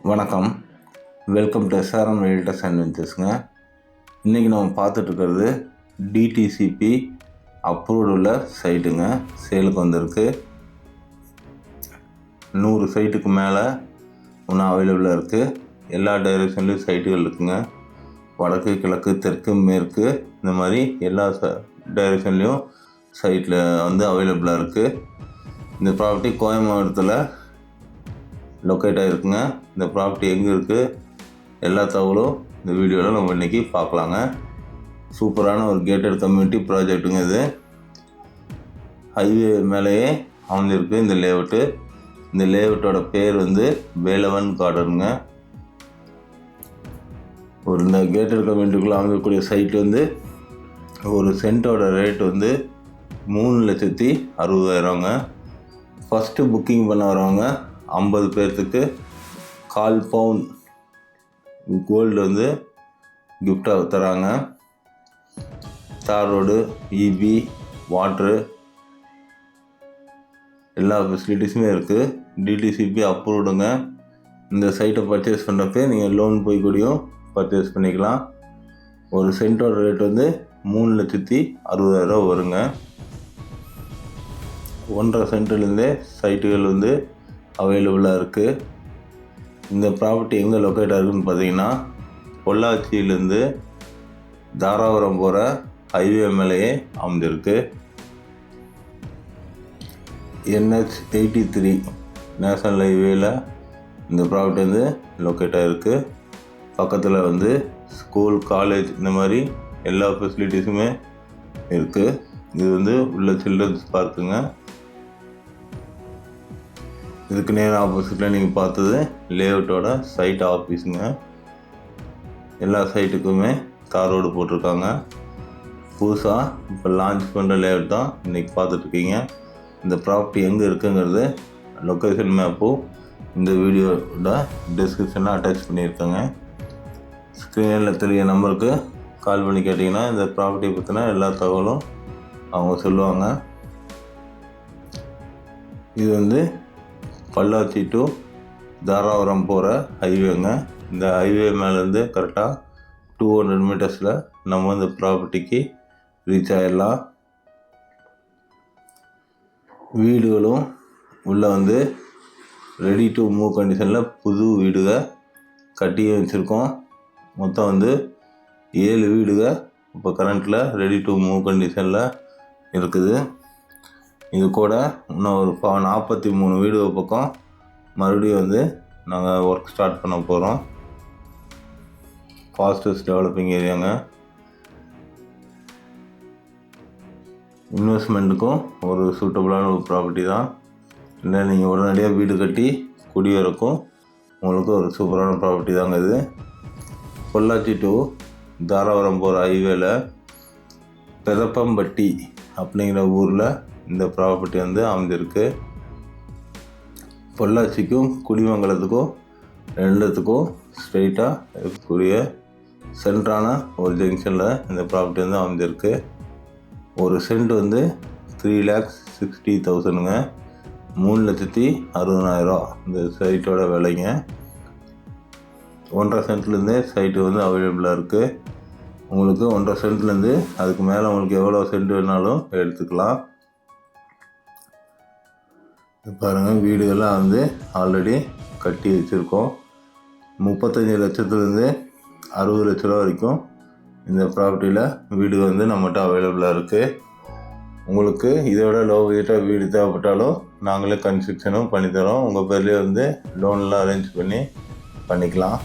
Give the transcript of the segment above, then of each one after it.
வணக்கம், welcome to SRM realtors and வெஞ்சர்ஸுங்க. இன்றைக்கி நம்ம பார்த்துட்ருக்கிறது டிடிசிபி அப்ரூவ்டு உள்ள சைட்டுங்க. சேலுக்கு வந்திருக்கு. 100 சைட்டுக்கு மேலே இன்னும் அவைலபிளாக இருக்குது. எல்லா டைரெக்ஷன்லேயும் சைட்டுகள் இருக்குங்க. வடக்கு, கிழக்கு, தெற்கு, மேற்கு இந்த மாதிரி எல்லா டைரெக்ஷன்லேயும் சைட்டில் அவைலபிளாக இருக்குது. இந்த ப்ராப்பர்ட்டி கோயம்புத்தூரில் லொக்கேட் ஆகிருக்குங்க. இந்த ப்ராப்பர்ட்டி எங்கே இருக்குது எல்லா தகவலும் இந்த வீடியோவில் நம்ம இன்றைக்கி பார்க்கலாங்க. சூப்பரான ஒரு கேட்டட் கம்யூனிட்டி ப்ராஜெக்ட்டுங்க. இது ஹைவே மேலேயே அமைஞ்சிருக்கு இந்த லேஅவுட்டு. இந்த லேஅவுட்டோட பேர் வேலவன் கார்டனுங்க. இந்த கேட்டட் கம்யூனிட்டிக்குள்ளே அமைக்கக்கூடிய சைட்டு ஒரு சென்ட்டோட ரேட் 3,60,000ங்க. ஃபஸ்ட்டு புக்கிங் பண்ண வரவங்க 50 பேர்த்துக்கு 1/4 பவுன் கோல்டு கிஃப்டாக தராங்க. தார் ரோடு, இபி, வாட்ரு எல்லா ஃபெசிலிட்டிஸுமே இருக்குது. டிடிசிபி அப்ரூவ்டுங்க. இந்த சைட்டை பர்ச்சேஸ் பண்ணுறப்ப நீங்கள் லோன் போய் கூடயும் பர்ச்சேஸ் பண்ணிக்கலாம். ஒரு சென்ட்டோட ரேட் 3,60,000 வருங்க. 1.5 சென்ட்லேருந்தே சைட்டுகள் அவைலபிளாக இருக்குது. இந்த ப்ராப்பர்ட்டி எங்கே லொக்கேட் ஆகுதுன்னு பார்த்தீங்கன்னா, பொள்ளாச்சியிலேருந்து தாராபுரம் போகிற ஹைவே மேலேயே அமைஞ்சிருக்கு. NH 83 நேஷனல் ஹைவேயில் இந்த ப்ராப்பர்ட்டி லொக்கேட் ஆகிருக்கு. பக்கத்தில் ஸ்கூல், காலேஜ் இந்த மாதிரி எல்லா ஃபெசிலிட்டிஸுமே இருக்குது. இது உள்ள சில்ட்ரன்ஸ் பார்க்குங்க. இதுக்கு நேராக ஆப்போசிட்டில் நீங்கள் பார்த்தது லேஅவுட்டோட சைட் ஆஃபீஸுங்க. எல்லா சைட்டுக்குமே தார் ரோடு போட்டிருக்காங்க. புதுசாக இப்போ லான்ச் பண்ணுற லேஅவுட் தான் இன்றைக்கி பார்த்துட்ருக்கீங்க. இந்த ப்ராப்பர்ட்டி எங்கே இருக்குங்கிறது லொக்கேஷன் மேப்பும் இந்த வீடியோட டிஸ்கிரிப்ஷனில் அட்டாச் பண்ணியிருக்கேங்க. ஸ்க்ரீனில் தெரிய நம்பருக்கு கால் பண்ணி கேட்டிங்கன்னா இந்த ப்ராப்பர்ட்டியை பற்றின எல்லா தகவலும் அவங்க சொல்லுவாங்க. இது பொள்ளாச்சி டு தாராபுரம் போகிற ஹைவேங்க. இந்த ஹைவே மேலேருந்து கரெக்டாக 200 மீட்டர்ஸில் நம்ம இந்த ப்ராப்பர்ட்டிக்கு ரீச் ஆகிடலாம். வீடுகளும் உள்ளே ரெடி டு மூவ் கண்டிஷனில் புது வீடுக கட்டியே வச்சுருக்கோம். மொத்தம் 7 வீடுக இப்போ கரண்ட்டில் ரெடி டு மூவ் கண்டிஷனில் இருக்குது. இது கூட இன்னும் ஒரு 43 வீடு பக்கம் மறுபடியும் நாங்கள் ஒர்க் ஸ்டார்ட் பண்ண போகிறோம். Fastest developing ஏரியாங்க. இன்வெஸ்ட்மெண்ட்டுக்கும் ஒரு சூட்டபுளான ஒரு ப்ராப்பர்ட்டி தான். இல்லை நீங்கள் உடனடியாக வீடு கட்டி குடியேறக்கும் உங்களுக்கு ஒரு சூப்பரான ப்ராப்பர்ட்டி தாங்க இது. பொள்ளாச்சி டு தாராபுரம் போகிற ஹைவேல பெதப்பம்பட்டி அப்படிங்கிற ஊரில் இந்த ப்ராப்பர்ட்டி அமைஞ்சிருக்கு. பொள்ளாச்சிக்கும் குடிமங்கலத்துக்கும் ரெண்டுத்துக்கும் ஸ்ட்ரெயிட்டாக இருக்கக்கூடிய சென்ட்ரான ஒரு ஜங்ஷனில் இந்த ப்ராப்பர்ட்டி அமைஞ்சிருக்கு. ஒரு சென்ட் 3,60,000ங்க. 3,60,000 இந்த சைட்டோட விலைங்க. 1.5 சென்ட்லேருந்தே சைட்டு அவைலபிளாக இருக்குது. உங்களுக்கு 1.5 சென்ட்லேருந்து அதுக்கு மேலே உங்களுக்கு எவ்வளோ சென்ட் வேணாலும் எடுத்துக்கலாம். பாருங்கள், வீடுகள்லாம் ஆல்ரெடி கட்டி வச்சுருக்கோம். 35 லட்சத்துலேருந்து 60 லட்ச ரூபா வரைக்கும் இந்த ப்ராப்பர்ட்டியில் வீடு நம்மகிட்ட அவைலபிளாக இருக்குது. உங்களுக்கு இதோட லோ பட்ஜெட்டாக வீடு தேவைப்பட்டாலும் நாங்களே கன்ஸ்ட்ரக்ஷனும் பண்ணித்தரோம். உங்கள் பேர்லேயே லோன்லாம் அரேஞ்ச் பண்ணிக்கலாம்.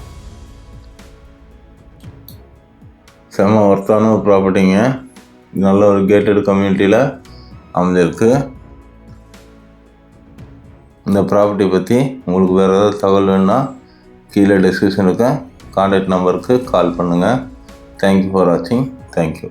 செம்ம ஒர்த்தான ஒரு ப்ராப்பர்ட்டிங்க. நல்ல ஒரு கேட்டட் கம்யூனிட்டியில் அமைஞ்சிருக்கு. இந்த ப்ராப்பர்ட்டி பற்றி உங்களுக்கு வேறு ஏதாவது தகவல் வேணுன்னா கீழே டிஸ்கிரிப்ஷன் இருக்க கான்டாக்ட் நம்பருக்கு கால் பண்ணுங்கள். தேங்க்யூ ஃபார் வாட்சிங். தேங்க்யூ.